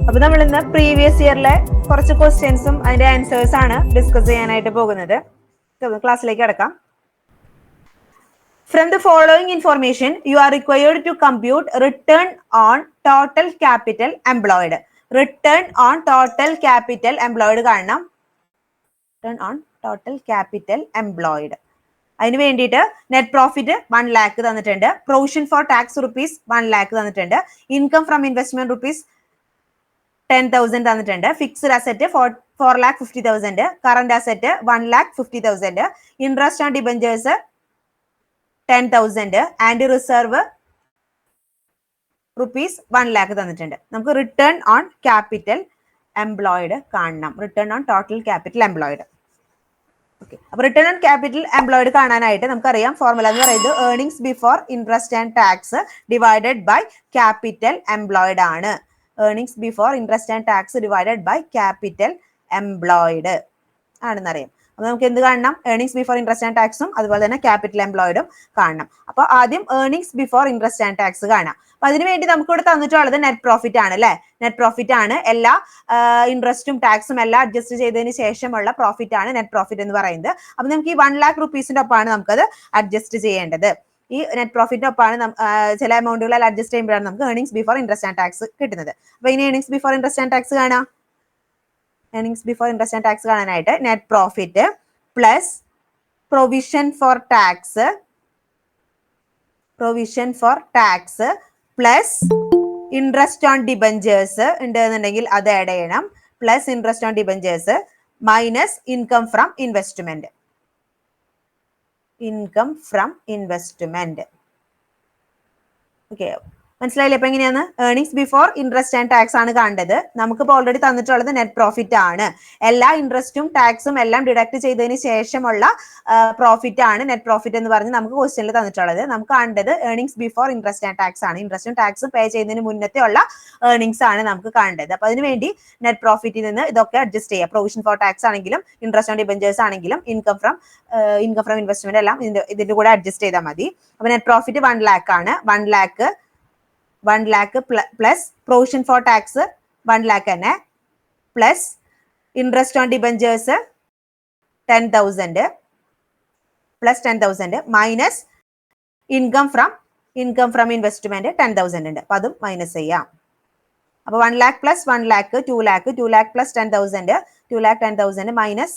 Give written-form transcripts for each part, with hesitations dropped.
അപ്പൊ നമ്മൾ ഇന്ന് പ്രീവിയസ് ഇയറിലെ കുറച്ച് ക്വസ്റ്റ്യൻസും അതിന്റെ ആൻസേഴ്സ് ആണ് ഡിസ്കസ് ചെയ്യാനായിട്ട് പോകുന്നത്. ക്ലാസ്സിലേക്ക് കിടക്കാം. From the following information, you are required to compute return on total capital employed. Return on total capital employed കാണണം. Return on total capital employed. അതിന് വേണ്ടിയിട്ട് നെറ്റ് പ്രോഫിറ്റ് 1 lakh തന്നിട്ടുണ്ട്, provision for tax rupees 1 lakh തന്നിട്ടുണ്ട്, income from investment rupees 10,000 തന്നിട്ടുണ്ട്, fixed asset 4,50,000, current asset 1,50,000, interest on debentures 10,000 and reserve rupees 1 lakh തന്നിട്ടുണ്ട്. നമുക്ക് return on capital employed കാണണം. Return on total capital employed. Okay, അപ്പൊ return on capital employed കാണാനായിട്ട് നമുക്കറിയാം formula എന്ന് പറയുന്നത് earnings before interest and tax divided by capital employed ആണ്. Earnings before interest and tax divided by capital employed ആണെന്നറിയാം. അപ്പൊ നമുക്ക് എന്ത് കാണണം? ഏർണിംഗ്സ് ബിഫോർ ഇൻട്രസ്റ്റ് ആൻഡ് ടാക്സും അതുപോലെ തന്നെ ക്യാപിറ്റൽ എംപ്ലോയിഡും കാണണം. അപ്പൊ ആദ്യം earnings before interest and tax കാണാം. അപ്പൊ അതിനുവേണ്ടി നമുക്ക് ഇവിടെ തന്നിട്ടുള്ളത് നെറ്റ് പ്രോഫിറ്റ് ആണ് അല്ലെ. നെറ്റ് പ്രോഫിറ്റ് ആണ്. എല്ലാ ഇൻട്രസ്റ്റും ടാക്സും എല്ലാം അഡ്ജസ്റ്റ് ചെയ്തതിന് ശേഷമുള്ള പ്രോഫിറ്റ് ആണ് നെറ്റ് പ്രോഫിറ്റ് എന്ന് പറയുന്നത്. അപ്പൊ നമുക്ക് ഈ 1 lakh റുപ്പീസിന്റെ ഒപ്പമാണ് നമുക്കത് അഡ്ജസ്റ്റ് ചെയ്യേണ്ടത്. ഈ നെറ്റ് പ്രോഫിറ്റ് ഒപ്പമാണ് ചില എമൗണ്ടുകൾ അഡ്ജസ്റ്റ് ചെയ്യുമ്പോഴാണ് നമുക്ക് earnings before interest and tax കിട്ടുന്നത്. അപ്പൊ ഇനി earnings before interest and tax കാണാം. Earnings before interest and tax കാണാനായിട്ട് net profit plus provision for tax plus interest on debentures ഉണ്ട് എന്നുണ്ടെങ്കിൽ അത് ആഡ് ചെയ്യണം, plus interest on debentures minus income from investment. Okay, മനസ്സിലായില്ലേ? അപ്പൊ എങ്ങനെയാണ് earnings before interest and tax ആണ് കാണേണ്ടത്. നമുക്കിപ്പോൾ ഓൾറെഡി തന്നിട്ടുള്ളത് നെറ്റ് പ്രോഫിറ്റ് ആണ്. എല്ലാ ഇൻട്രസ്റ്റും ടാക്സും എല്ലാം ഡിഡക്ട് ചെയ്തതിന് ശേഷമുള്ള പ്രോഫിറ്റ് ആണ് നെറ്റ് പ്രോഫിറ്റ് എന്ന് പറഞ്ഞ് നമുക്ക് ക്വസ്റ്റ്യനിൽ തന്നിട്ടുള്ളത്. നമുക്ക് കാണേണ്ടത് earnings before interest and tax ആണ്. ഇൻട്രസ്റ്റും ടാക്സും പേ ചെയ്യുന്നതിന് മുന്നത്തെ ഉള്ള ഏർണിംഗ്സ് ആണ് നമുക്ക് കാണേണ്ടത്. അപ്പൊ അതിനുവേണ്ടി നെറ്റ് പ്രോഫിറ്റിൽ നിന്ന് ഇതൊക്കെ അഡ്ജസ്റ്റ് ചെയ്യുക. പ്രൊവിഷൻ ഫോർ ടാക്സ് ആണെങ്കിലും ഇൻട്രസ്റ്റ് ഓൺ ഡിബഞ്ചേഴ്സ് ആണെങ്കിലും ഇൻകം ഫ്രം ഇൻവെസ്റ്റ്മെന്റ് എല്ലാം ഇതിന്റെ കൂടെ അഡ്ജസ്റ്റ് ചെയ്താൽ മതി. അപ്പൊ നെറ്റ് പ്രോഫിറ്റ് 1 lakh ആണ്. 1 lakh plus provision for tax 1 lakh തന്നെ, plus interest on debentures 10,000 plus 10,000 minus income from investment 10,000 ഉണ്ട്. അപ്പൊ അതും മൈനസ് ചെയ്യാം. അപ്പൊ 1 lakh plus 1 lakh 2 lakh, 2 lakh plus 10,000, 2 lakh 10,000 minus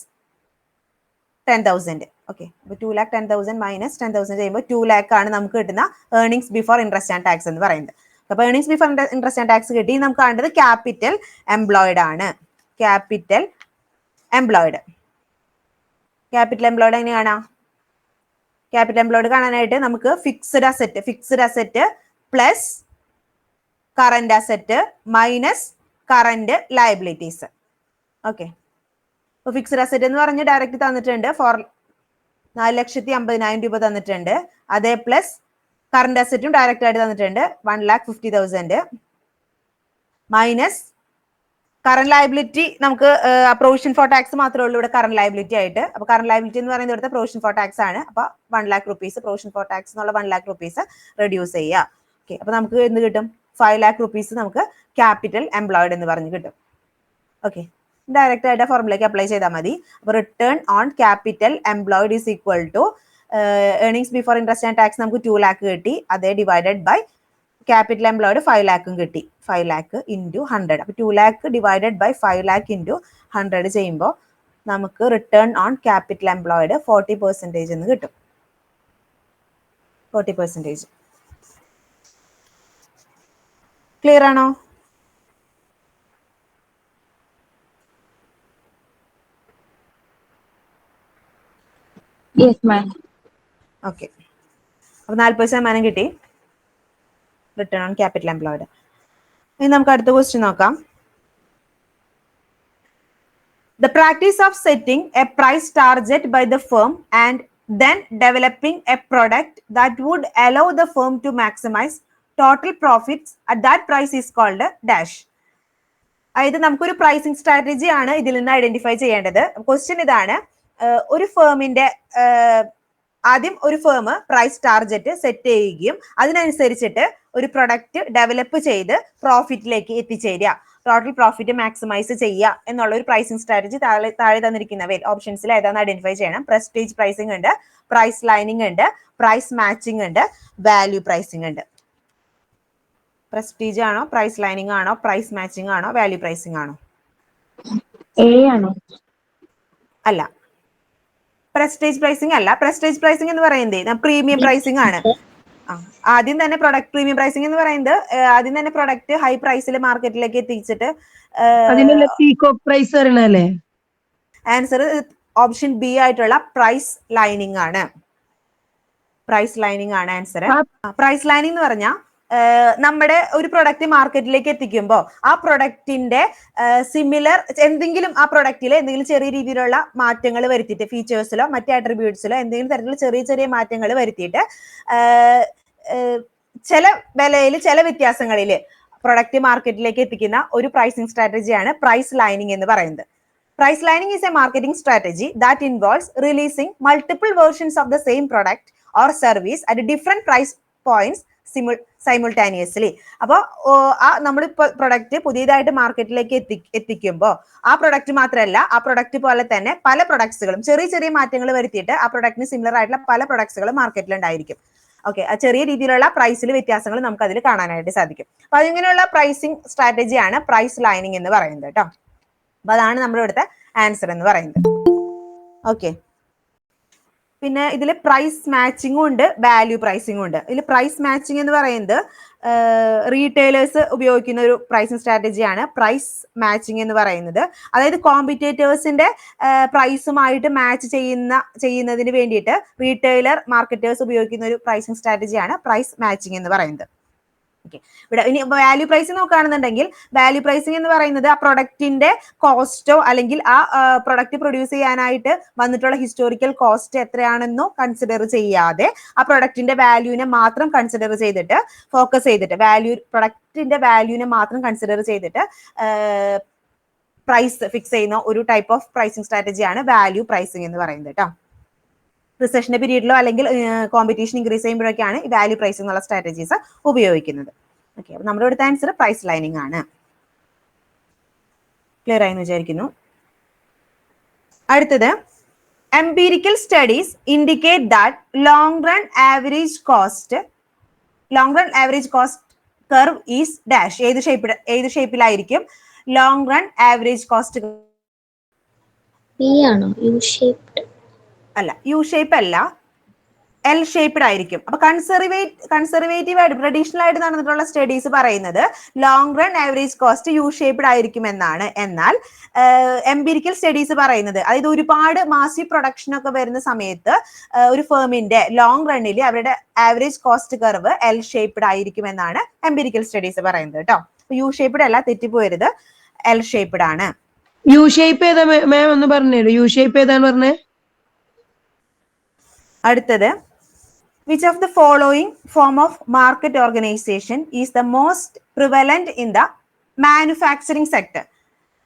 10,000. Okay, അപ്പൊ 2 lakh 10,000 മൈനസ് 10,000 ചെയ്യുമ്പോൾ 2 lakh ആണ് നമുക്ക് കിട്ടുന്ന earnings before interest and tax എന്ന് പറയുന്നത്. അപ്പൊ earnings before interest and tax കിട്ടി. നമുക്ക് കാണേണ്ടത് ക്യാപിറ്റൽ എംപ്ലോയിഡ് ആണ്. ക്യാപിറ്റൽ എംപ്ലോയിഡ് എങ്ങനെ കാണാം? ക്യാപിറ്റൽ എംപ്ലോയിഡ് കാണാനായിട്ട് നമുക്ക് fixed asset plus current asset minus current liabilities. Okay, അപ്പൊ ഫിക്സ്ഡ് അസറ്റ് എന്ന് പറഞ്ഞ് ഡയറക്റ്റ് തന്നിട്ടുണ്ട് 4,50,000 രൂപ തന്നിട്ടുണ്ട്. അതേ പ്ലസ് കറന്റ് അസറ്റും ഡയറക്റ്റ് ആയിട്ട് തന്നിട്ടുണ്ട് 1,50,000 മൈനസ് കറന്റ് ലയബിലിറ്റി. നമുക്ക് പ്രൊവിഷൻ ഫോർ ടാക്സ് മാത്രമേ ഉള്ളൂ ഇവിടെ കറന്റ് ലയബിലിറ്റി ആയിട്ട്. അപ്പൊ കറന്റ് ലയബിലിറ്റി എന്ന് പറയുന്നത് ഇവിടുത്തെ പ്രൊവിഷൻ ഫോർ ടാക്സ് ആണ്. അപ്പൊ 1 lakh rupees provision for tax എന്നുള്ള 1 lakh റുപ്പീസ് റെഡ്യൂസ് ചെയ്യുക. ഓക്കെ, അപ്പൊ നമുക്ക് എന്ത് കിട്ടും? 5 lakh റുപ്പീസ് നമുക്ക് ക്യാപിറ്റൽ എംപ്ലോയിഡ് എന്ന് പറഞ്ഞ് കിട്ടും. ഓക്കെ, ഡയറക്റ്റ് ആയിട്ട് ഫോർമുലയ്ക്ക് അപ്ലൈ ചെയ്താൽ മതി. അപ്പൊ return on capital employed is equal to earnings before interest and tax നമുക്ക് 2 lakh കിട്ടി, അതേ divided by capital employed 5 lakh കിട്ടി. 5 lakh ഇൻറ്റു 100. അപ്പൊ 2 lakh divided by 5 lakh into 100 ചെയ്യുമ്പോൾ നമുക്ക് റിട്ടേൺ ഓൺ ക്യാപിറ്റൽ എംപ്ലോയിഡ് 40% എന്ന് കിട്ടും. 40%. ക്ലിയർ ആണോ? ഓക്കെ, അപ്പൊ 40% കിട്ടി റിട്ടേൺ ഓൺ ക്യാപിറ്റൽ എംപ്ലോയിഡ്. ഇനി നമുക്ക് അടുത്ത ക്വസ്റ്റ്യൻ നോക്കാം. The practice of setting a price target by the firm and then developing a product that would allow the firm to maximize total profits at that price is called dash. അതായത് നമുക്കൊരു pricing strategy ആണ് ഇതിൽ നിന്ന് identify ചെയ്യേണ്ടത്. Question ഇതാണ്, ഒരു ഫേമിന്റെ ആദ്യം ഒരു ഫേം പ്രൈസ് ടാർഗറ്റ് സെറ്റ് ചെയ്യുകയും അതിനനുസരിച്ചിട്ട് ഒരു പ്രൊഡക്റ്റ് ഡെവലപ്പ് ചെയ്ത് പ്രോഫിറ്റിലേക്ക് എത്തിച്ചേരുക. ടോട്ടൽ പ്രോഫിറ്റ് മാക്സിമൈസ് ചെയ്യുക എന്നുള്ള ഒരു പ്രൈസിംഗ് സ്ട്രാറ്റജി താഴെ തന്നിരിക്കുന്നവയിൽ ഓപ്ഷൻസിൽ ഏതാണെന്ന് ഐഡന്റിഫൈ ചെയ്യണം. പ്രസ്റ്റീജ് പ്രൈസിംഗ് ഉണ്ട്, പ്രൈസ് ലൈനിങ് ഉണ്ട്, പ്രൈസ് മാച്ചിങ് ഉണ്ട്, വാല്യൂ പ്രൈസിംഗ് ഉണ്ട്. പ്രസ്റ്റീജ് ആണോ, പ്രൈസ് ലൈനിങ് ആണോ, പ്രൈസ് മാച്ചിങ് ആണോ, വാല്യൂ പ്രൈസിംഗ് ആണോ? അല്ല, പ്രസ്റ്റീജ് പ്രൈസിംഗ് അല്ല. പ്രസ്റ്റീജ് പ്രൈസിംഗ് എന്ന് പറയുന്നത് പ്രീമിയം പ്രൈസിംഗ് ആണ്. ആദ്യം തന്നെ പ്രൊഡക്റ്റ് പ്രീമിയം പ്രൈസിംഗ് എന്ന് പറയുന്നത് ആദ്യം തന്നെ പ്രൊഡക്റ്റ് ഹൈ പ്രൈസിൽ മാർക്കറ്റിലേക്ക് എത്തിച്ചിട്ട് ആൻസർ ഓപ്ഷൻ ബി ആയിട്ടുള്ള പ്രൈസ് ലൈനിങ് ആണ്. പ്രൈസ് ലൈനിങ് ആണ് ആൻസർ. പ്രൈസ് ലൈനിങ് എന്ന് പറഞ്ഞാൽ നമ്മുടെ ഒരു പ്രൊഡക്റ്റ് മാർക്കറ്റിലേക്ക് എത്തിക്കുമ്പോൾ ആ പ്രൊഡക്റ്റിന്റെ സിമിലർ എന്തെങ്കിലും ആ പ്രൊഡക്റ്റിൽ എന്തെങ്കിലും ചെറിയ രീതിയിലുള്ള മാറ്റങ്ങൾ വരുത്തിയിട്ട് ഫീച്ചേഴ്സിലോ മറ്റു ആട്രിബ്യൂട്ട്സിലോ എന്തെങ്കിലും തരത്തിലുള്ള ചെറിയ ചെറിയ മാറ്റങ്ങൾ വരുത്തിയിട്ട് ചില വിലയിൽ ചില വ്യത്യാസങ്ങളിൽ പ്രൊഡക്റ്റ് മാർക്കറ്റിലേക്ക് എത്തിക്കുന്ന ഒരു പ്രൈസിംഗ് സ്ട്രാറ്റജിയാണ് പ്രൈസ് ലൈനിങ് എന്ന് പറയുന്നത്. Price lining is a marketing strategy that involves releasing multiple versions of the same product or service at different price points simultaneously. അപ്പോൾ നമ്മൾ പ്രൊഡക്റ്റ് പുതിയതായിട്ട് മാർക്കറ്റിലേക്ക് എത്തിക്കുമ്പോൾ ആ പ്രൊഡക്റ്റ് മാത്രമല്ല ആ പ്രൊഡക്റ്റ് പോലെ തന്നെ പല പ്രൊഡക്ട്സുകളും ചെറിയ ചെറിയ മാറ്റങ്ങൾ വരുത്തിയിട്ട് ആ പ്രൊഡക്റ്റിന് സിമിലർ ആയിട്ടുള്ള പല പ്രൊഡക്ട്സുകളും മാർക്കറ്റിൽ ഉണ്ടായിരിക്കും. ഓക്കെ, ചെറിയ രീതിയിലുള്ള പ്രൈസിൽ വ്യത്യാസങ്ങൾ നമുക്ക് അതിൽ കാണാനായിട്ട് സാധിക്കും. അപ്പൊ അതിങ്ങനെയുള്ള പ്രൈസിംഗ് സ്ട്രാറ്റജിയാണ് പ്രൈസ് ലൈനിങ് എന്ന് പറയുന്നത് കേട്ടോ. അപ്പൊ അതാണ് നമ്മുടെ ഇവിടുത്തെ ആൻസർ എന്ന് പറയുന്നത്. ഓക്കെ, പിന്നെ ഇതിൽ പ്രൈസ് മാച്ചിങ്ങും ഉണ്ട്, വാല്യൂ പ്രൈസിംഗും ഉണ്ട്. ഇതിൽ പ്രൈസ് മാച്ചിങ് എന്ന് പറയുന്നത് റീറ്റെയിലേഴ്സ് ഉപയോഗിക്കുന്ന ഒരു പ്രൈസിംഗ് സ്ട്രാറ്റജിയാണ് പ്രൈസ് മാച്ചിങ് എന്ന് പറയുന്നത്. അതായത് കോമ്പറ്റേറ്റേഴ്സിന്റെ പ്രൈസുമായിട്ട് മാച്ച് ചെയ്യുന്നതിന് വേണ്ടിയിട്ട് റീറ്റെയിലർ മാർക്കറ്റേഴ്സ് ഉപയോഗിക്കുന്ന ഒരു പ്രൈസിംഗ് സ്ട്രാറ്റജിയാണ് പ്രൈസ് മാച്ചിങ് എന്ന് പറയുന്നത്. ഇവിടെ ഇനി വാല്യൂ പ്രൈസിംഗ് നോക്കുകയാണെന്നുണ്ടെങ്കിൽ വാല്യൂ പ്രൈസിംഗ് എന്ന് പറയുന്നത് ആ പ്രൊഡക്റ്റിന്റെ കോസ്റ്റോ അല്ലെങ്കിൽ ആ പ്രൊഡക്റ്റ് പ്രൊഡ്യൂസ് ചെയ്യാനായിട്ട് വന്നിട്ടുള്ള ഹിസ്റ്റോറിക്കൽ കോസ്റ്റ് എത്രയാണെന്നോ കൺസിഡർ ചെയ്യാതെ ആ പ്രൊഡക്റ്റിന്റെ വാല്യൂവിനെ മാത്രം കൺസിഡർ ചെയ്തിട്ട് ഫോക്കസ് ചെയ്തിട്ട് പ്രൊഡക്റ്റിന്റെ വാല്യൂവിനെ മാത്രം കൺസിഡർ ചെയ്തിട്ട് പ്രൈസ് ഫിക്സ് ചെയ്യുന്ന ഒരു ടൈപ്പ് ഓഫ് പ്രൈസിംഗ് സ്ട്രാറ്റജിയാണ് വാല്യൂ പ്രൈസിംഗ് എന്ന് പറയുന്നത് കേട്ടോ. റിസഷന്റെ പീരീഡിലോ അല്ലെങ്കിൽ കോമ്പറ്റീഷൻ ഇൻക്രീസ് ചെയ്യുമ്പോഴൊക്കെയാണ് ഈ വാല്യൂ പ്രൈസിംഗ് എന്നുള്ള സ്ട്രാറ്റജീസ് ഉപയോഗിക്കുന്നത്. ഓക്കെ, അപ്പൊ നമ്മുടെ അടുത്ത ആൻസർ പ്രൈസ് ലൈനിങ് ആണ്. ക്ലിയർ ആയെന്ന് വിചാരിക്കുന്നു. അടുത്തത്, empirical studies indicate that long run average cost curve is dash. ഏത് ഷേപ്പിലായിരിക്കും ലോങ് റൺ ആവറേജ് കോസ്റ്റ്? അല്ല, യു ഷേപ്പ് അല്ല, എൽ ഷേപ്ഡ് ആയിരിക്കും. അപ്പൊ കൺസർവേറ്റീവ് ആയിട്ട് ട്രഡീഷണൽ ആയിട്ട് നടന്നിട്ടുള്ള സ്റ്റഡീസ് പറയുന്നത് long run average cost U shaped ആയിരിക്കും എന്നാണ്. എന്നാൽ എംപിരിക്കൽ സ്റ്റഡീസ് പറയുന്നത്, അതായത് ഒരുപാട് മാസീവ് പ്രൊഡക്ഷൻ ഒക്കെ വരുന്ന സമയത്ത് ഒരു ഫേമിന്റെ ലോങ് റണ്ണിൽ അവരുടെ average cost curve L shaped ആയിരിക്കും എന്നാണ് എംപിരിക്കൽ സ്റ്റഡീസ് പറയുന്നത് കേട്ടോ. യു ഷേപ്ഡ് അല്ല, തെറ്റിപ്പോയരുത്, എൽ ഷേപ്ഡ് ആണ്. യു ഷേപ്പ് ഏതാ മാം ഒന്ന് പറഞ്ഞുതരൂ, യു ഷേപ്പ് ഏതാന്ന് പറഞ്ഞേ? അടുത്തത്, which of the following form of market organization is the most prevalent in the manufacturing sector?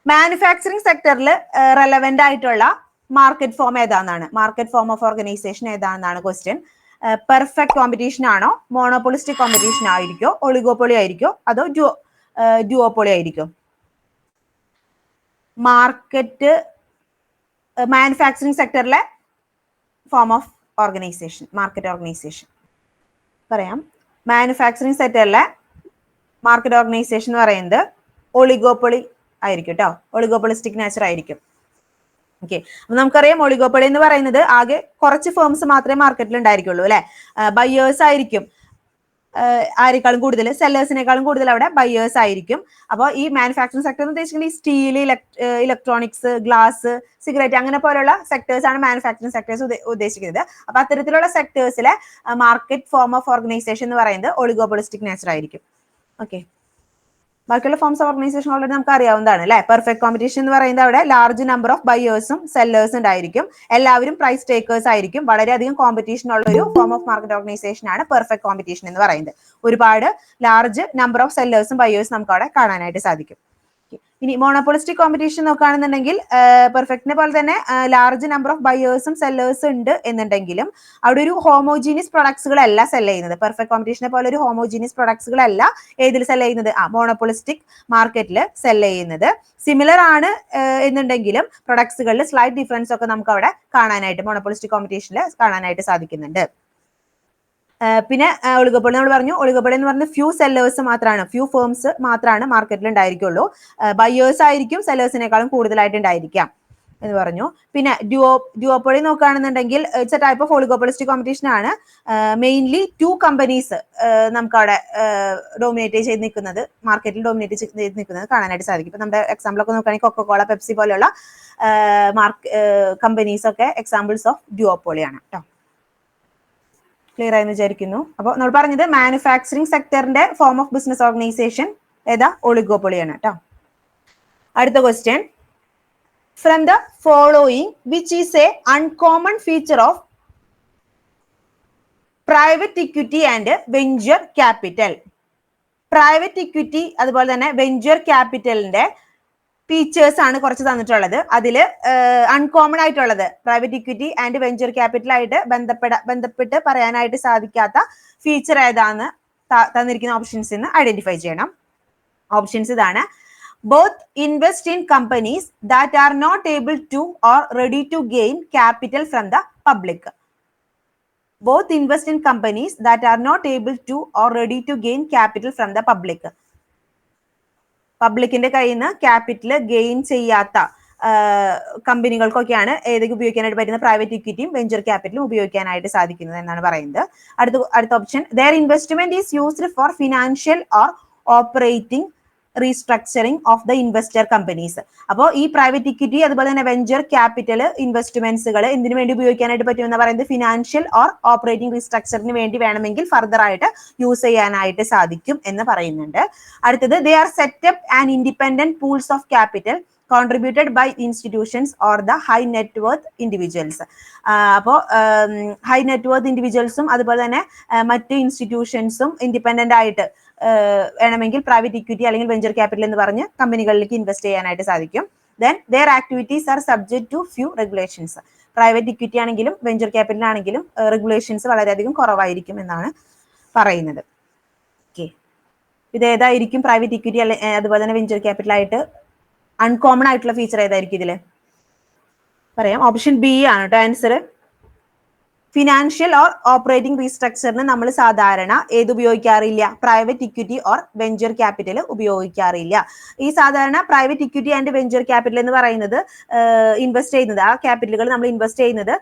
Manufacturing സെക്ടറിൽ റെലവെന്റ് ആയിട്ടുള്ള മാർക്കറ്റ് ഫോം ഏതാണെന്നാണ്, മാർക്കറ്റ് ഫോം ഓഫ് ഓർഗനൈസേഷൻ ഏതാണെന്നാണ് ക്വസ്റ്റ്യൻ. പെർഫെക്റ്റ് കോമ്പറ്റീഷൻ ആണോ, മോണോപോളിസ്റ്റിക് കോമ്പറ്റീഷൻ ആയിരിക്കോ, oligopoly ആയിരിക്കോ, അതോ ഡ്യുവോപോളി ആയിരിക്കോ? Manufacturing സെക്ടറിലെ form of organisation, market organisation പറയാം. മാനുഫാക്ചറിംഗ് സെക്ടറിലെ മാർക്കറ്റ് ഓർഗനൈസേഷൻ എന്ന് പറയുന്നത് ഒളിഗോപ്പൊളി ആയിരിക്കും കേട്ടോ, ഒളിഗോപ്പൊളിസ്റ്റിക് നേച്ചർ ആയിരിക്കും. ഓക്കെ, അപ്പൊ നമുക്കറിയാം ഒളിഗോപ്പൊളി എന്ന് പറയുന്നത് ആകെ കുറച്ച് ഫേംസ് മാത്രമേ മാർക്കറ്റിൽ ഉണ്ടായിരിക്കുള്ളൂ അല്ലെ. ബയേഴ്സ് ആയിരിക്കും ആരെക്കാളും കൂടുതൽ, സെല്ലേഴ്സിനേക്കാളും കൂടുതൽ അവിടെ ബയേഴ്സ് ആയിരിക്കും. അപ്പോൾ ഈ മാനുഫാക്ചറിംഗ് സെക്ടർ എന്ന് ഉദ്ദേശിക്കുന്നത് ഈ സ്റ്റീൽ, ഇലക്ട്രോണിക്സ്, ഗ്ലാസ്, സിഗരറ്റ് അങ്ങനെ പോലുള്ള സെക്ടേഴ്സ് ആണ് മാനുഫാക്ചറിംഗ് സെക്ടേഴ്സ് ഉദ്ദേശിക്കുന്നത്. അപ്പൊ അത്തരത്തിലുള്ള സെക്ടേഴ്സിലെ മാർക്കറ്റ് ഫോം ഓഫ് ഓർഗനൈസേഷൻ എന്ന് പറയുന്നത് ഒളിഗോപോളിസ്റ്റിക് നേച്ചർ ആയിരിക്കും. ഓക്കെ, ബാക്കിയുള്ള ഫോംസ് ഓഫ് ഓർഗനൈസേഷൻ ഓൾറെഡി നമുക്ക് അറിയാവുന്നതാണ് അല്ലെ. പെർഫെക്റ്റ് കോമ്പറ്റീഷൻ എന്ന് പറയുന്നത് അവിടെ ലാർജ് നമ്പർ ഓഫ് ബയേഴ്സും സെല്ലേഴ്സും ഉണ്ടായിരിക്കും, എല്ലാവരും പ്രൈസ് ടേക്കേഴ്സ് ആയിരിക്കും. വളരെയധികം കോമ്പറ്റീഷൻ ഉള്ള ഒരു ഫോം ഓഫ് മാർക്കറ്റ് ഓർഗനൈസേഷൻ ആണ് പെർഫെക്റ്റ് കോമ്പറ്റീഷൻ എന്ന് പറയുന്നത്. ഒരുപാട് ലാർജ് നമ്പർ ഓഫ് സെല്ലേഴ്സും ബയേഴ്സും നമുക്ക് അവിടെ കാണാനായിട്ട് സാധിക്കും. ഇനി മോണോപോളിസ്റ്റിക് കോമ്പറ്റീഷൻ നോക്കുകയാണെന്നുണ്ടെങ്കിൽ പെർഫെക്റ്റിനെ പോലെ തന്നെ ലാർജ് നമ്പർ ഓഫ് ബയേഴ്സും സെല്ലേഴ്സും ഉണ്ട് എന്നുണ്ടെങ്കിലും അവിടെ ഒരു ഹോമോജീനിയസ് പ്രൊഡക്ട്സുകളല്ല സെൽ ചെയ്യുന്നത്. പെർഫെക്റ്റ് കോമ്പറ്റീഷനെ പോലെ ഒരു ഹോമോജീനിയസ് പ്രൊഡക്ട്സുകളല്ല ഏതിൽ സെൽ ചെയ്യുന്നത്? മോണോപോളിസ്റ്റിക് മാർക്കറ്റിൽ സെൽ ചെയ്യുന്നത്. സിമിലർ ആണ് എന്നുണ്ടെങ്കിലും പ്രൊഡക്ട്സുകളിൽ സ്ലൈറ്റ് ഡിഫറൻസ് ഒക്കെ നമുക്ക് അവിടെ കാണാനായിട്ട് മോണോപോളിസ്റ്റിക് കോമ്പറ്റീഷനിൽ കാണാനായിട്ട് സാധിക്കുന്നുണ്ട്. പിന്നെ ഒളിഗോപ്പൊളി നമ്മൾ പറഞ്ഞു, ഒളിഗോപ്പൊളി എന്ന് പറഞ്ഞ ഫ്യൂ സെല്ലേഴ്സ് മാത്രമാണ്, ഫ്യൂ ഫേംസ് മാത്രമാണ് മാർക്കറ്റിൽ ഉണ്ടായിരിക്കുള്ളൂ. ബയേഴ്സ് ആയിരിക്കും സെല്ലേഴ്സിനേക്കാളും കൂടുതലായിട്ട് ഉണ്ടായിരിക്കാം എന്ന് പറഞ്ഞു. പിന്നെ ഡ്യുവോപ്പൊളി നോക്കുകയാണെന്നുണ്ടെങ്കിൽ it's a type of oligopolistic competition ആണ്. മെയിൻലി 2 കമ്പനീസ് നമുക്ക് അവിടെ ഡോമിനേറ്റ് ചെയ്ത് നിൽക്കുന്നത്, മാർക്കറ്റിൽ ഡോമിനേറ്റ് ചെയ്ത് നിൽക്കുന്നത് കാണാനായിട്ട് സാധിക്കും. ഇപ്പൊ നമ്മുടെ എക്സാമ്പിൾ ഒക്കെ നോക്കുകയാണെങ്കിൽ കൊക്കോകോള, പെപ്സി പോലെയുള്ള കമ്പനീസ് ഒക്കെ എക്സാമ്പിൾസ് ഓഫ് ഡ്യുവോപ്പൊളിയാണ് കേട്ടോ. ക്ലിയർ ആയെന്ന് വിചാരിക്കുന്നു. അപ്പോൾ നമ്മൾ പറഞ്ഞത് മാനുഫാക്ചറിംഗ് സെക്ടറിന്റെ ഫോം ഓഫ് ബിസിനസ് ഓർഗനൈസേഷൻ ഏതാ? ഒളിഗോപ്പൊളിയാണ് കേട്ടോ. അടുത്ത question, from the following which is a uncommon feature of private equity and venture capital. Private equity അതുപോലെ തന്നെ വെഞ്ചർ ക്യാപിറ്റലിന്റെ ഫീച്ചേഴ്സ് ആണ് കുറച്ച് തന്നിട്ടുള്ളത്. അതിൽ അൺകോമൺ ആയിട്ടുള്ളത് private equity and venture capital ആയിട്ട് ബന്ധപ്പെട്ട് പറയാനായിട്ട് സാധിക്കാത്ത ഫീച്ചർ ഏതാന്ന് തന്നിരിക്കുന്ന ഓപ്ഷൻസ് നിന്ന് ഐഡന്റിഫൈ ചെയ്യണം. ഓപ്ഷൻസ് ഇതാണ്: both invest in companies that are not able to or ready to gain capital from the public. Both invest in companies that are not able to or ready to gain capital from the public. പബ്ലിക്കിന്റെ കയ്യിൽ നിന്ന് capital gain ചെയ്യാത്ത കമ്പനികൾക്കൊക്കെയാണ് ഏതൊക്കെ ഉപയോഗിക്കാനായിട്ട് പറ്റുന്ന private ഇക്വിറ്റിയും venture ക്യാപിറ്റലും ഉപയോഗിക്കാനായിട്ട് സാധിക്കുന്നത് എന്നാണ് പറയുന്നത്. അടുത്ത option, their investment is used for financial or operating restructuring of the investor companies. അപ്പോൾ ഈ പ്രൈവറ്റ് ഇക്വിറ്റി അതുപോലെ തന്നെ വെഞ്ചർ ക്യാപിറ്റൽ ഇൻവെസ്റ്റ്മെന്റ്സുകൾ എന്തിനു വേണ്ടി ഉപയോഗിക്കാനായിട്ട് പറ്റുമെന്ന് പറയുന്നത് ഫിനാൻഷ്യൽ ഓർ ഓപ്പറേറ്റിംഗ് റീസ്ട്രക്ചറിന് വേണ്ടി വേണമെങ്കിൽ ഫർദർ ആയിട്ട് യൂസ് ചെയ്യാനായിട്ട് സാധിക്കും എന്ന് പറയുന്നുണ്ട്. അടുത്തത്, they are setup and independent pools of capital contributed by institutions or the high net worth individuals. അപ്പോൾ ഹൈ നെറ്റ് വർത്ത് ഇൻഡിവിജ്വൽസും അതുപോലെ തന്നെ മറ്റ് ഇൻസ്റ്റിറ്റ്യൂഷൻസും ഇൻഡിപെൻഡന്റ് ആയിട്ട് വേണമെങ്കിൽ പ്രൈവറ്റ് ഇക്വിറ്റി അല്ലെങ്കിൽ വെഞ്ചർ ക്യാപിറ്റൽ എന്ന് പറഞ്ഞ് കമ്പനികളിലേക്ക് ഇൻവെസ്റ്റ് ചെയ്യാനായിട്ട് സാധിക്കും. Then their activities are subject to few regulations. Private equity ആണെങ്കിലും വെഞ്ചർ ക്യാപിറ്റൽ ആണെങ്കിലും റെഗുലേഷൻസ് വളരെയധികം കുറവായിരിക്കും എന്നാണ് പറയുന്നത്. ഓക്കെ, ഇത് ഏതായിരിക്കും പ്രൈവറ്റ് ഇക്വിറ്റി അതുപോലെ തന്നെ വെഞ്ചർ ക്യാപിറ്റൽ ആയിട്ട് അൺകോമൺ ആയിട്ടുള്ള ഫീച്ചർ ഏതായിരിക്കും ഇതില്? പറയാം, ഓപ്ഷൻ ബി ആണ് കേട്ടോ ആൻസർ. ഫിനാൻഷ്യൽ ഓർ ഓപ്പറേറ്റിംഗ് റീസ്ട്രക്ചറിന് നമ്മൾ സാധാരണ ഏത് ഉപയോഗിക്കാറില്ല? Private equity or venture capital ഉപയോഗിക്കാറില്ല. ഈ സാധാരണ private equity and venture capital എന്ന് പറയുന്നത് ഇൻവെസ്റ്റ് ചെയ്യുന്നത്, ആ ക്യാപിറ്റലുകൾ നമ്മൾ ഇൻവെസ്റ്റ് ചെയ്യുന്നത്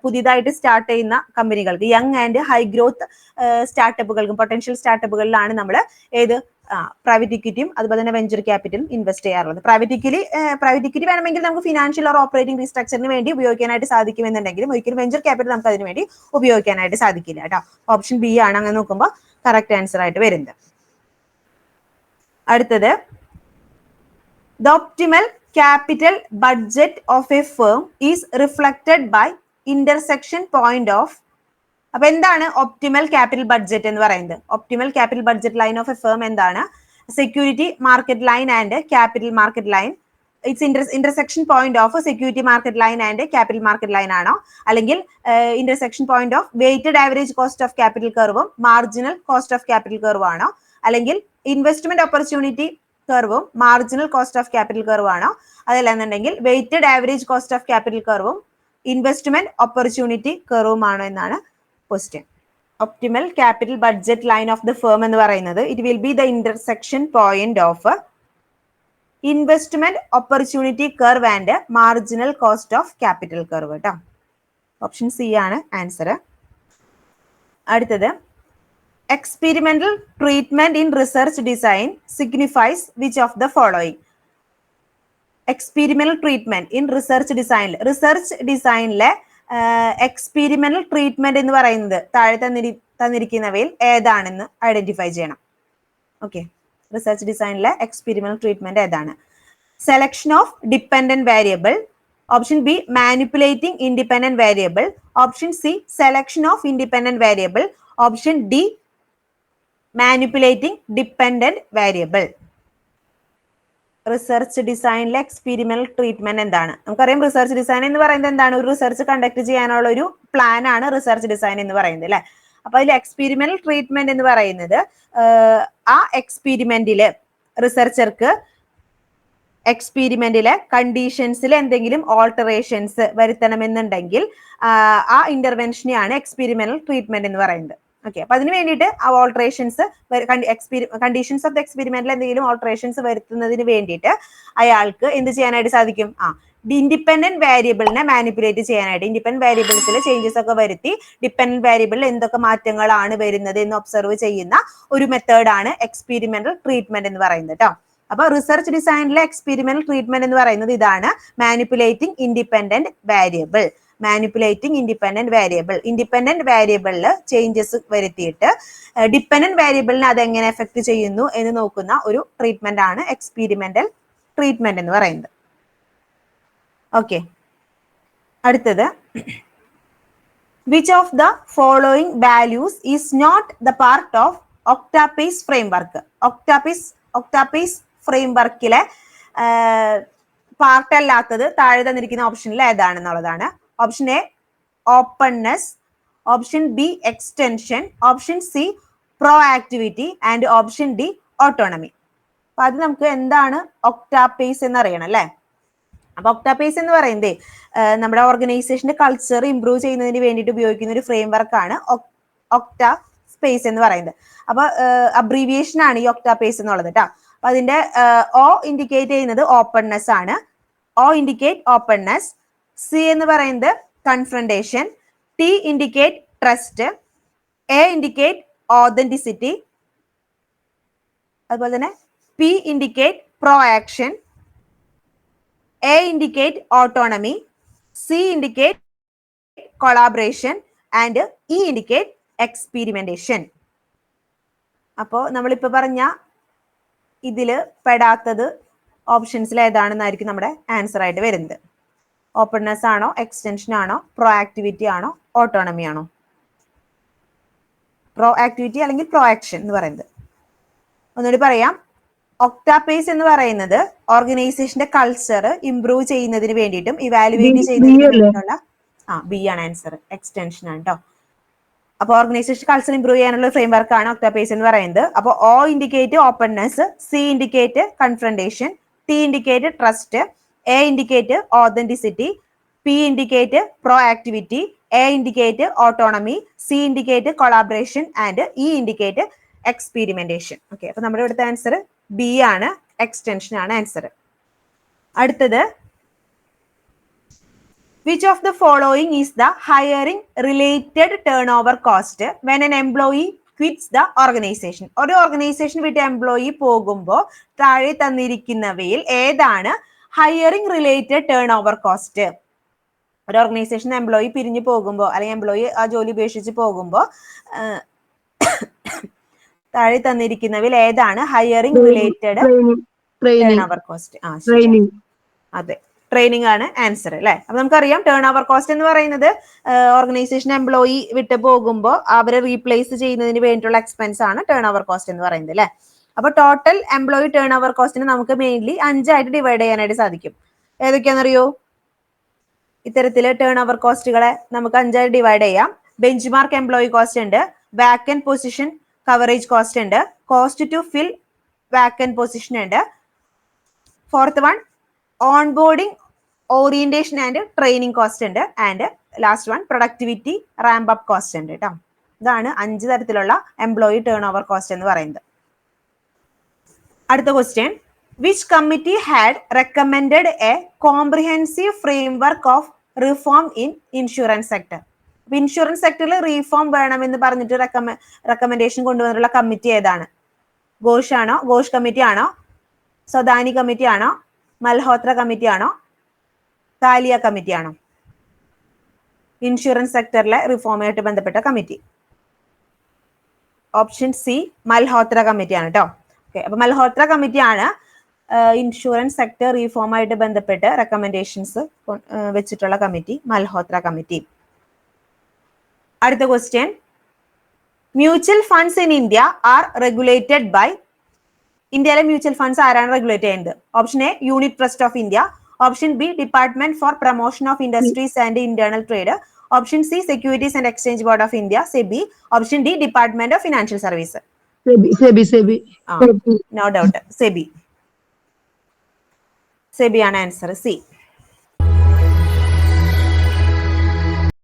പുതിയതായിട്ട് സ്റ്റാർട്ട് ചെയ്യുന്ന കമ്പനികൾക്ക്, യങ് ആൻഡ് ഹൈ ഗ്രോത്ത് സ്റ്റാർട്ടപ്പുകൾക്കും പൊട്ടൻഷ്യൽ സ്റ്റാർട്ടപ്പുകളിലാണ് നമ്മൾ ഏത് പ്രൈവറ്റ് ഇക്വിറ്റിയും അതുപോലെ തന്നെ വെഞ്ചർ ക്യാപിറ്റലും ഇൻവെസ്റ്റ് ചെയ്യാറുള്ളത്. പ്രൈവറ്റ് ഇക്വിറ്റി വേണമെങ്കിൽ നമുക്ക് ഫിനാൻഷ്യൽ ഓർ ഓപ്പറേറ്റിംഗ് റീസ്ട്രക്ചറിന് വേണ്ടി ഉപയോഗിക്കാനായിട്ട് സാധിക്കുമെന്നുണ്ടെങ്കിലും ഒരിക്കലും വെഞ്ചർ ക്യാപിറ്റൽ നമുക്ക് അതിന് വേണ്ടി ഉപയോഗിക്കാനായിട്ട് സാധിക്കില്ല കേട്ടോ. ഓപ്ഷൻ ബി ആണ് അങ്ങനെ നോക്കുമ്പോൾ കറക്റ്റ് ആൻസർ ആയിട്ട് വരുന്നത്. അടുത്തത്, the optimal capital budget of a firm is reflected by intersection point of. അപ്പൊ എന്താണ് ഒപ്റ്റിമൽ ക്യാപിറ്റൽ ബഡ്ജറ്റ് എന്ന് പറയുന്നത്? Optimal capital budget line of a firm എന്താണ്? Security market line and capital market line. It's intersection point of security market line and capital market line ആണോ? അല്ലെങ്കിൽ intersection point of weighted average cost of capital കർവും marginal cost of capital curve ആണോ? അല്ലെങ്കിൽ investment opportunity കർവും marginal cost of capital curve ആണോ? അതല്ല എന്നുണ്ടെങ്കിൽ weighted average cost of capital കർവും investment opportunity കർവുമാണോ എന്നാണ് question. Optimal capital budget line of the firm എന്ന് പറയുന്നത് it will be the intersection point of investment opportunity curve and marginal cost of capital curve കേട്ടോ. Option C ആണ് answer. അടുത്തത്, experimental treatment in research design signifies which of the following. Experimental treatment in research ഡിസൈനിലെ experimental treatment എന്ന് പറയുന്നത് താഴെ തന്നിരിക്കുന്നവയിൽ ഏതാണെന്ന് identify ചെയ്യണം. ഓക്കെ, റിസർച്ച് ഡിസൈനിലെ എക്സ്പെരിമെന്റൽ ട്രീറ്റ്മെന്റ് ഏതാണ്? Selection of dependent variable. Option B, manipulating independent variable. Option C, selection of independent variable. Option D, manipulating dependent variable. Research ഡിസൈനിലെ എക്സ്പെരിമെന്റൽ ട്രീറ്റ്മെന്റ് എന്താണ്? നമുക്കറിയാം റിസർച്ച് ഡിസൈൻ എന്ന് പറയുന്നത് എന്താണ്? ഒരു റിസർച്ച് കണ്ടക്ട് ചെയ്യാനുള്ള ഒരു പ്ലാൻ ആണ് റിസർച്ച് ഡിസൈൻ എന്ന് പറയുന്നത് അല്ലെ. അപ്പൊ അതിൽ എക്സ്പെരിമെന്റൽ ട്രീറ്റ്മെന്റ് എന്ന് പറയുന്നത് ആ എക്സ്പെരിമെന്റില് റിസർച്ചർക്ക് എക്സ്പെരിമെന്റിലെ കണ്ടീഷൻസിൽ എന്തെങ്കിലും ഓൾട്ടറേഷൻസ് വരുത്തണമെന്നുണ്ടെങ്കിൽ ആ ഇന്റർവെൻഷനെയാണ് എക്സ്പെരിമെന്റൽ ട്രീറ്റ്മെന്റ് എന്ന് പറയുന്നത്. ഓക്കെ, അപ്പൊ അതിന് വേണ്ടിയിട്ട് ആ ഓൾട്ടറേഷൻസ് കണ്ടീഷൻസ് ഓഫ് ദ എക്സ്പെരിമെന്റിൽ എന്തെങ്കിലും ഓൾട്ടറേഷൻസ് വരുത്തുന്നതിന് വേണ്ടിയിട്ട് അയാൾക്ക് എന്ത് ചെയ്യാനായിട്ട് സാധിക്കും? ഇൻഡിപെൻഡന്റ് വേരിയബിളിനെ മാനിപ്പുലേറ്റ് ചെയ്യാനായിട്ട്, ഇൻഡിപെൻഡന്റ് വേരിയബിൾസിൽ ചേഞ്ചസ് ഒക്കെ വരുത്തി ഡിപെൻഡന്റ് വേരിയബിളിൽ എന്തൊക്കെ മാറ്റങ്ങളാണ് വരുന്നത് എന്ന് ഒബ്സർവ് ചെയ്യുന്ന ഒരു മെത്തേഡാണ് എക്സ്പെരിമെന്റൽ ട്രീറ്റ്മെന്റ് എന്ന് പറയുന്നത് കേട്ടോ. അപ്പൊ റിസർച്ച് ഡിസൈനിലെ എക്സ്പെരിമെന്റൽ ട്രീറ്റ്മെന്റ് എന്ന് പറയുന്നത് ഇതാണ്, manipulating independent variable. Manipulating independent variable, independent വേരിയബിളിൽ ചേഞ്ചസ് വരുത്തിയിട്ട് ഡിപെൻഡന്റ് വേരിയബിളിനെ അതെങ്ങനെ എഫക്ട് ചെയ്യുന്നു എന്ന് നോക്കുന്ന ഒരു ട്രീറ്റ്മെന്റ് ആണ് എക്സ്പെരിമെന്റൽ ട്രീറ്റ്മെന്റ് എന്ന് പറയുന്നത്. ഓക്കെ, അടുത്തത് which of the following values is not the part of OCTAPACE framework? OCTAPACE ഫ്രെയിംവർക്കിലെ പാർട്ട് അല്ലാത്തത് താഴെ തന്നിരിക്കുന്ന ഓപ്ഷനിൽ ഏതാണെന്നുള്ളതാണ്. Option A openness, option B extension, option C proactivity and option D autonomy. അപ്പൊ അത് നമുക്ക് എന്താണ് ഒക്ടാപേസ് എന്ന് അറിയണം അല്ലെ. അപ്പൊ ഒക്ടാപേസ് എന്ന് പറയുന്നത് നമ്മുടെ ഓർഗനൈസേഷന്റെ കൾച്ചർ ഇംപ്രൂവ് ചെയ്യുന്നതിന് വേണ്ടിയിട്ട് ഉപയോഗിക്കുന്ന ഒരു ഫ്രെയിംവർക്കാണ് ഒക്ടാ സ്പേസ് എന്ന് പറയുന്നത്. അപ്പൊ അബ്രീവിയേഷൻ ആണ് ഈ ഒക്ടാപേസ് എന്നുള്ളത് കേട്ടോ. അപ്പൊ അതിന്റെ ഒ ഇൻഡിക്കേറ്റ് ചെയ്യുന്നത് ഓപ്പൺനെസ് ആണ്, ഒ ഇൻഡിക്കേറ്റ് ഓപ്പൺനെസ്, സി എന്ന് പറയുന്നത് confrontation, T indicate trust, A indicate authenticity, അതുപോലെ തന്നെ P indicate pro action, A indicate autonomy, C indicate collaboration and E indicate experimentation. അപ്പോ നമ്മളിപ്പോ പറഞ്ഞ ഇതില് പെടാത്തത് ഓപ്ഷൻസിൽ ഏതാണെന്നായിരിക്കും നമ്മുടെ ആൻസർ ആയിട്ട് വരുന്നത്. ഓപ്പൺനെസ് ആണോ, എക്സ്റ്റൻഷൻ ആണോ, പ്രോ ആക്ടിവിറ്റി ആണോ, ഓട്ടോണമി ആണോ? പ്രോ ആക്ടിവിറ്റി അല്ലെങ്കിൽ പ്രോ ആക്ഷൻ എന്ന് പറയുന്നത്. ഒന്നുകൂടി പറയാം, ഒക്ടാപേസ് എന്ന് പറയുന്നത് ഓർഗനൈസേഷന്റെ കൾച്ചർ ഇംപ്രൂവ് ചെയ്യുന്നതിന് വേണ്ടിയിട്ടും ഇവാലുവേറ്റ് ചെയ്യുന്നതിന് വേണ്ടിയിട്ടുള്ള ബി ആണ് ആൻസർ, എക്സ്റ്റൻഷൻ ആണ് കേട്ടോ. അപ്പൊ ഓർഗനൈസേഷൻ കൾച്ചർ ഇംപ്രൂവ് ചെയ്യാനുള്ള ഫ്രെയിംവർക്ക് ആണ് ഒക്ടാപേസ് എന്ന് പറയുന്നത്. അപ്പൊ O indicate openness, C indicate confrontation, T indicate trust, A indicate authenticity, P indicate pro activity, A indicate autonomy, C indicate collaboration and E indicate experimentation. Okay, അപ്പൊ നമ്മുടെ ഇവിടുത്തെ answer B ആണ്, extension ആണ് answer. അടുത്തത് which of the following is the hiring related turnover cost when an employee quits the organization? ഒരു organisation വിട്ട് employee പോകുമ്പോൾ താഴെ തന്നിരിക്കുന്നവയിൽ ഏതാണ് hiring related turn over cost? ഒരു ഓർഗനൈസേഷൻ എംപ്ലോയി പിരിഞ്ഞു പോകുമ്പോൾ അല്ലെങ്കിൽ എംപ്ലോയി ആ ജോലി ഉപേക്ഷിച്ച് പോകുമ്പോൾ താഴെ തന്നിരിക്കുന്നവയിൽ ഏതാണ് hiring related turn over cost? അതെ, ട്രെയിനിങ് ആണ് ആൻസർ അല്ലെ. അപ്പൊ നമുക്കറിയാം ടേൺ ഓവർ കോസ്റ്റ് എന്ന് പറയുന്നത് ഓർഗനൈസേഷൻ എംപ്ലോയി വിട്ട് പോകുമ്പോൾ അവരെ റീപ്ലേസ് ചെയ്യുന്നതിന് വേണ്ടിയിട്ടുള്ള എക്സ്പെൻസ് ആണ് ടേൺ ഓവർ കോസ്റ്റ് എന്ന് പറയുന്നത് അല്ലെ. അപ്പൊ ടോട്ടൽ എംപ്ലോയി ടേൺ ഓവർ കോസ്റ്റിന് നമുക്ക് മെയിൻലി 5 ആയിട്ട് ഡിവൈഡ് ചെയ്യാനായിട്ട് സാധിക്കും. ഏതൊക്കെയാണെന്നറിയോ? ഇത്തരത്തില് ടേൺ ഓവർ കോസ്റ്റുകളെ നമുക്ക് 5 ആയിട്ട് ഡിവൈഡ് ചെയ്യാം. ബെഞ്ച് മാർക്ക് എംപ്ലോയി കോസ്റ്റ് ഉണ്ട്, വാക്കന്റ് പൊസിഷൻ കവറേജ് കോസ്റ്റ് ഉണ്ട്, cost to fill vacant position ഉണ്ട്, fourth one onboarding orientation and training cost ഉണ്ട്, and last one productivity ramp up cost ഉണ്ട് കേട്ടോ. ഇതാണ് 5 തരത്തിലുള്ള എംപ്ലോയി ടേൺ ഓവർ കോസ്റ്റ് എന്ന് പറയുന്നത്. അടുത്ത question, which committee had recommended A comprehensive framework of reform in insurance sector? അപ്പൊ insurance സെക്ടറിൽ റീഫോം വേണമെന്ന് പറഞ്ഞിട്ട് റെക്കമെൻഡേഷൻ കൊണ്ടുവന്നിട്ടുള്ള കമ്മിറ്റി ഏതാണ്? ഘോഷ് ആണോ, ഘോഷ് കമ്മിറ്റി ആണോ, സൊദാനി കമ്മിറ്റി ആണോ, മൽഹോത്ര കമ്മിറ്റി ആണോ, കാലിയ കമ്മിറ്റി ആണോ? ഇൻഷുറൻസ് സെക്ടറിലെ റിഫോമുമായിട്ട് ബന്ധപ്പെട്ട committee option C Malhotra committee ആണ് കേട്ടോ. ഓക്കെ, അപ്പൊ മൽഹോത്ര കമ്മിറ്റി ആണ് ഇൻഷുറൻസ് സെക്ടർ റീഫോമുമായിട്ട് ബന്ധപ്പെട്ട് റെക്കമെൻഡേഷൻസ് വെച്ചിട്ടുള്ള കമ്മിറ്റി, മൽഹോത്ര കമ്മിറ്റി. അടുത്ത question, mutual funds in India are regulated by ഇന്ത്യയിലെ മ്യൂച്വൽ ഫണ്ട്സ് ആരാണ് റെഗുലേറ്റ് ചെയ്യുന്നത്? Option A Unit Trust of India, option B Department for Promotion of Industries and Internal Trade, option C Securities and Exchange Board of India SEBI, option D department of financial service. SEBI. No doubt SEBI. SEBI ആണ് answer C.